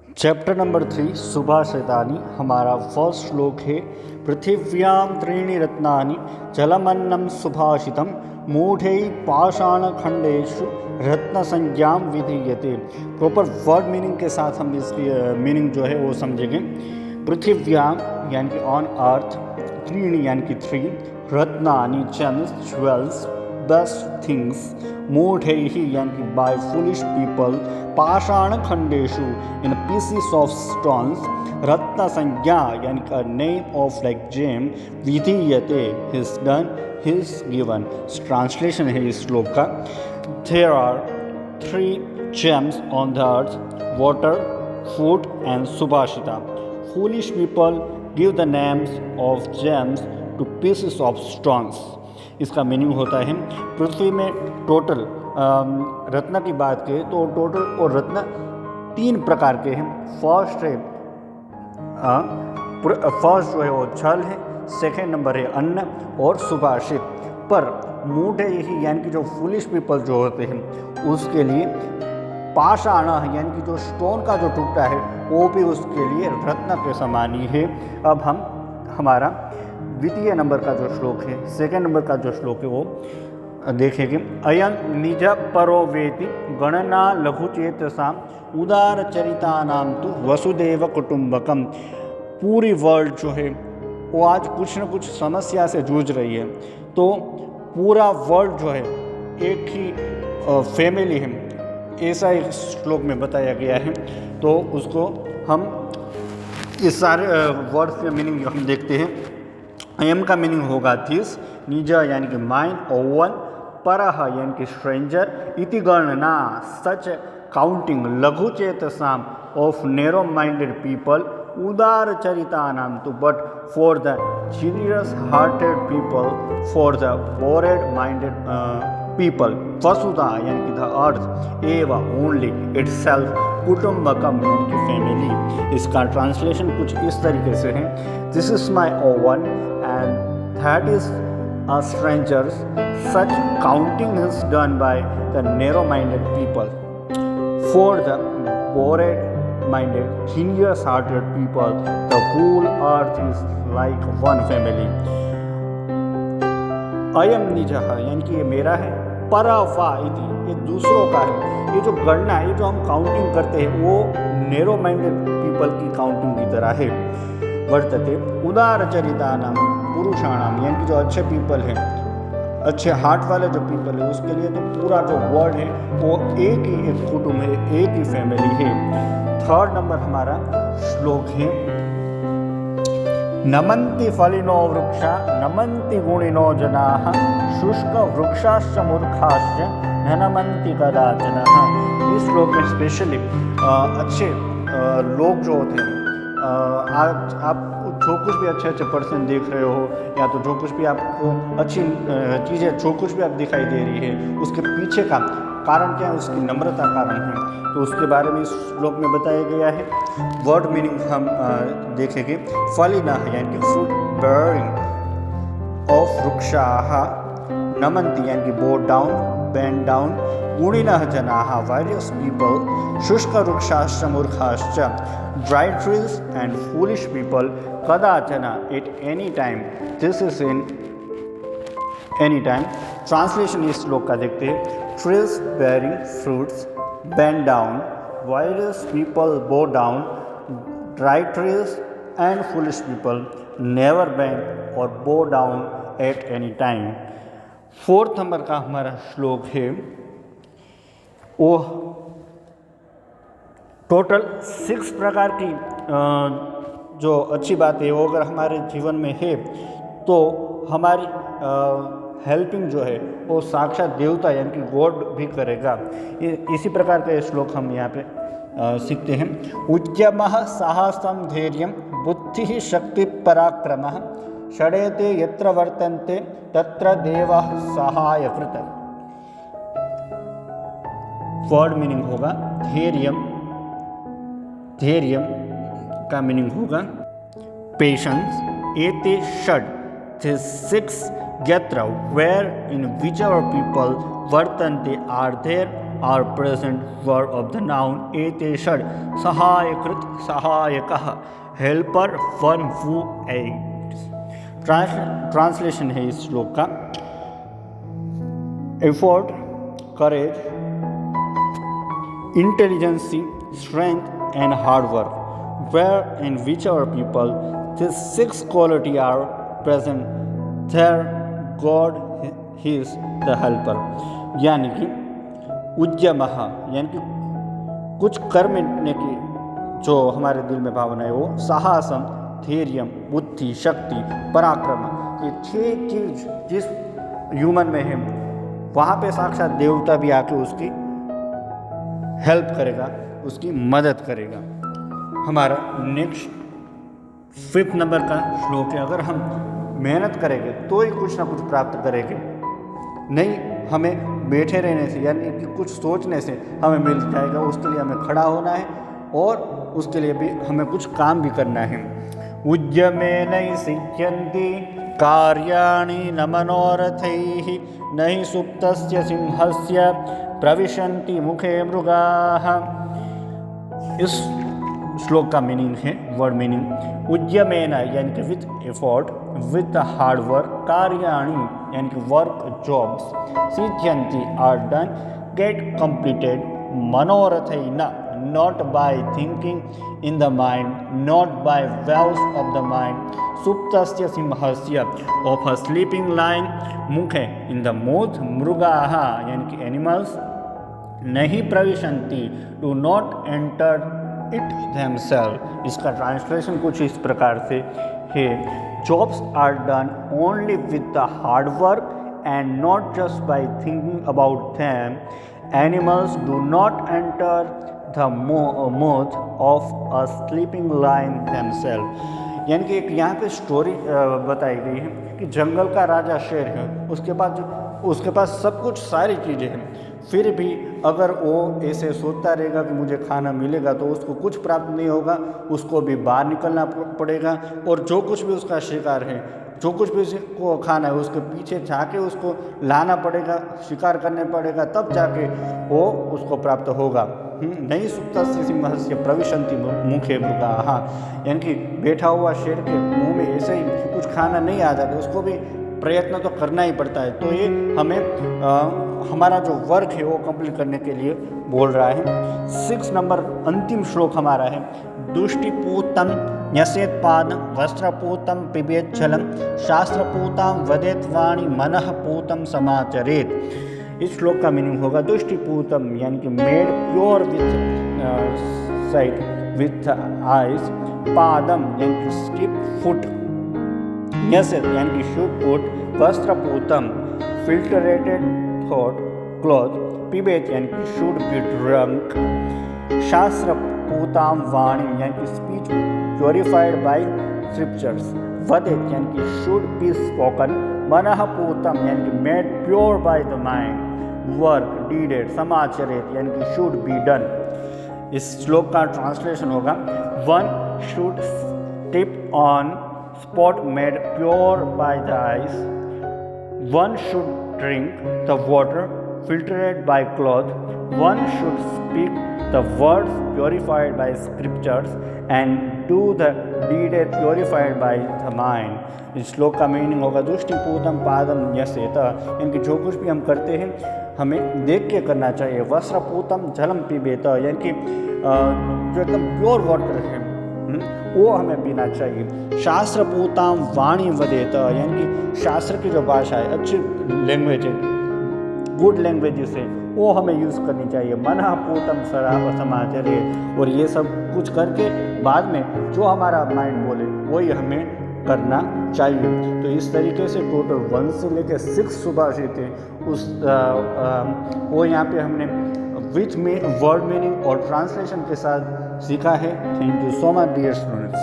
Chapter number 3 सुभाषितानि। हमारा first श्लोक है पृथिव्यां त्रीणि रत्नानि जलमन्नं सुभाषितं मूढ़ैः पाषाणखंडेषु रत्न संज्ञां विधीयते। प्रॉपर वर्ड मीनिंग के साथ हम इसकी मीनिंग जो है वो समझेंगे। पृथिव्यां यानी कि ऑन अर्थ, त्रीणि यानी कि थ्री, रत्नानि जेम्स ज्वेल्स बेस्ट थिंग्स, मूढ़ैः यानी कि बाय फूलिश पीपल, पाषाण खंडेशु इन पीसेस ऑफ स्टोन्स, रत्न संज्ञा यानी कि नेम ऑफ लाइक जेम, विधीयते his done his given. Translation है इस श्लोक का। There are three gems on the earth, water, food and सुभाषिता। Foolish people give the names of gems to pieces of stones. इसका मीनिंग होता है पृथ्वी में टोटल रत्न की बात करें तो टोटल और रत्न तीन प्रकार के हैं। फर्स्ट जो है वो जल है, सेकेंड नंबर है अन्न और सुभाषित। पर मूढ़ यही यानी कि जो फूलिश पीपल जो होते हैं उसके लिए पाषाण यानी कि जो स्टोन का जो टुकड़ा है वो भी उसके लिए रत्न के समान ही है। अब हम हमारा द्वितीय नंबर का जो श्लोक है, सेकेंड नंबर का जो श्लोक है वो देखेंगे। अयं निज परो वेति गणना लघुचेतसाम उदार चरितानां तु वसुदेव कुटुंबकम। पूरी वर्ल्ड जो है वो आज कुछ न कुछ समस्या से जूझ रही है, तो पूरा वर्ल्ड जो है एक ही फैमिली है, ऐसा एक श्लोक में बताया गया है। तो उसको हम इस सारे वर्ड्स के मीनिंग हम देखते हैं। अयम का मीनिंग होगा दिस, निज यानी कि माइंड, ओवन, परह यानी कि स्ट्रेंजर, इति गणना सच काउंटिंग, लघु चेतसाम ऑफ नैरो माइंडेड पीपल, उदार चरितानां to but for the genius hearted people, for the broad minded people, वसुधा यानी कि द अर्थ, एव ओनली इटसेल्फ, कुटुंबकम यानी कि फैमिली। इसका ट्रांसलेशन कुछ इस तरीके से है। This is my oven and that is a strangers, such counting is done by the narrow-minded people. For the broad-minded, genius-hearted people, the whole earth is like one family. अयम निजः यानी कि ये मेरा है, परावा इति ये दूसरों का है। ये जो गणना है, ये जो हम काउंटिंग करते हैं वो नैरो माइंडेड पीपल की काउंटिंग की तरह है। वर्तते उदार चरितानाम पुरुषाणाम यानी कि जो अच्छे पीपल हैं, अच्छे हार्ट वाले जो पीपल है उसके लिए तो पूरा जो वर्ल्ड है वो एक ही एक कुटुंब है, एक ही फैमिली है। थर्ड नंबर हमारा श्लोक है नमन्ति फलिनो वृक्षा नमन्ति गुणिनो जनाः शुष्क वृक्षाश्च मूर्खाश्च न नमन्ति कदाचन। इस श्लोक में स्पेशली अच्छे लोग जो होते हैं, आज आप जो कुछ भी अच्छे अच्छे पर्सन देख रहे हो या तो जो कुछ भी आपको अच्छी चीज़ें जो कुछ भी आप दिखाई दे रही है उसके पीछे का कारण क्या है, उसकी नम्रता कारण है। तो उसके बारे में इस श्लोक में बताया गया है। वर्ड मीनिंग हम देखेंगे। फलिनः यानी कि फ्रूट बेयरिंग, ऑफ वृक्षाः नमन्ति यानी कि बो डाउन, बेंड डाउन, गुणिनः जनाः वारियस पीपल, शुष्क वृक्षाश्च मूर्खाश्च dry trees and foolish people, कदाचन at any time. This is in any time. Translation इस श्लोक का देखते हैं। Trees bearing fruits bend down, various people bow down, dry trees and foolish people never bend और bow down at any time. Fourth number का हमारा श्लोक है वो टोटल 6 प्रकार की जो अच्छी बात है वो अगर हमारे जीवन में है तो हमारी हेल्पिंग जो है वो साक्षात देवता यानी कि गॉड भी करेगा। इसी प्रकार का श्लोक हम यहाँ पे सीखते हैं। उद्यमः साहसं धैर्यं बुद्धिः शक्ति पराक्रमः, षडेते यत्र वर्तन्ते तत्र देवः सहायकृत। वर्ड मीनिंग होगा धैर्यम, धैर्यम का मीनिंग होगा पेशेंस। एते षड, थे 6 यत्र where in which our people वर्तन्ते are there are present verb of the noun ete षड सहायकृत सहायकः helper one who aids। Translation है इस श्लोक का। Effort, courage, intelligency, strength and hard work, where in whichever people these 6 qualities are present, there God is the helper। यानी कि उद्यमः यानी कि कुछ करने की जो हमारे दिल में भावना है वो साहसम, धैर्यम, बुद्धि, शक्ति, पराक्रम, ये 6 चीज जिस ह्यूमन में है वहाँ पे साक्षात देवता भी आके उसकी हेल्प करेगा, उसकी मदद करेगा। हमारा नेक्स्ट 5th नंबर का श्लोक है, अगर हम मेहनत करेंगे तो ही कुछ ना कुछ प्राप्त करेंगे, नहीं हमें बैठे रहने से यानी कि कुछ सोचने से हमें मिल जाएगा। उसके लिए हमें खड़ा होना है और उसके लिए भी हमें कुछ काम भी करना है। उद्यमेन सिद्ध्यन्ति कार्याणि न मनोरथैः नहि सुप्तस्य सिंहस्य प्रविशन्ति मुखे मृगाः। इस श्लोक का मीनिंग है, वर्ड मीनिंग, उद्यमेन यानी कि with effort, with hard work, कार्याणि यानी कि वर्क जॉब्स, सिद्ध्यन्ति आर डन, गेट कंप्लीटेड, मनोरथैन not by thinking in the mind, not by vows of the mind, suptasya simhasya of a sleeping lion, mukhe in the mouth, mrugaha yani ki animals, nahi pravishanti do not enter it themselves। इसका translation कुछ इस प्रकार से है, jobs are done only with the hard work and not just by thinking about them। Animals do not enter the mouth of a sleeping lion themselves। यानी कि एक यहाँ पे स्टोरी बताई गई है कि जंगल का राजा शेर है, उसके पास सब कुछ सारी चीज़ें हैं, फिर भी अगर वो ऐसे सोचता रहेगा कि मुझे खाना मिलेगा तो उसको कुछ प्राप्त नहीं होगा, उसको भी बाहर निकलना पड़ेगा और जो कुछ भी उसका शिकार है, जो कुछ भी उसको खाना है उसके पीछे जाके उसको लाना पड़ेगा, शिकार करने पड़ेगा, तब जाके वो उसको प्राप्त होगा। नहीं सुप्तस्य सिंहस्य प्रविशन्ति मुखे मृगाः, यानी कि बैठा हुआ शेर के मुंह में ऐसे ही कुछ खाना नहीं आ जाता, उसको भी प्रयत्न तो करना ही पड़ता है। तो ये हमें हमारा जो वर्क है वो कंप्लीट करने के लिए बोल रहा है। 6 नंबर अंतिम श्लोक हमारा है, दुष्टिपूतं न्यसेत्पादं वस्त्रपूतं पिबेत् जलं शास्त्रपूतां वदेत् वाणी मनःपूतं समाचरेत्। इस श्लोक का मीनिंग होगा दुष्टिपूतम यानी कि made pure with sight with eyes, पादम यानी कि स्टिप फुट, न्यसेत यानी कि शुड पुट, वस्त्रपूतम फिल्टरेटेड थॉट क्लॉथ, पिबेत यानी कि शुड बी ड्रंक, शास्त्रपूताम वाणी यानी कि स्पीच प्योरिफाइड बाय स्क्रिप्चर्स, वदेत यानी कि शुड बी स्पोकन, मनःपूतम यानी कि made pure by the mind, work deeded, समाचरित यानी कि शुड बी डन। इस श्लोक का ट्रांसलेशन होगा, one should step on spot made pure by the eyes, one should drink the water filtered by cloth, one should speak the words purified by scriptures and do the deed purified by the mind। इस श्लोक का meaning होगा दुष्टिपूतम पादम न्यसेत, यानी कि जो कुछ भी हम करते हैं हमें देख के करना चाहिए। वस्त्रपूतम जलम पिबेत यानी कि जो एकदम प्योर वाटर है वो हमें पीना चाहिए। शास्त्रपूताम वाणी वदेत यानी कि शास्त्र की जो भाषा है, अच्छी लैंग्वेज है, गुड लैंग्वेजेस है, वो हमें यूज़ करनी चाहिए। मनःपूतम शराब समाचर्य, और ये सब कुछ करके बाद में जो हमारा माइंड बोले वही हमें करना चाहिए। तो इस तरीके से टोटल 1 से लेकर 6 सुभाषित थे, उस वो यहाँ पे हमने विथ में वर्ड मीनिंग और ट्रांसलेशन के साथ सीखा है। Thank you so much dear students.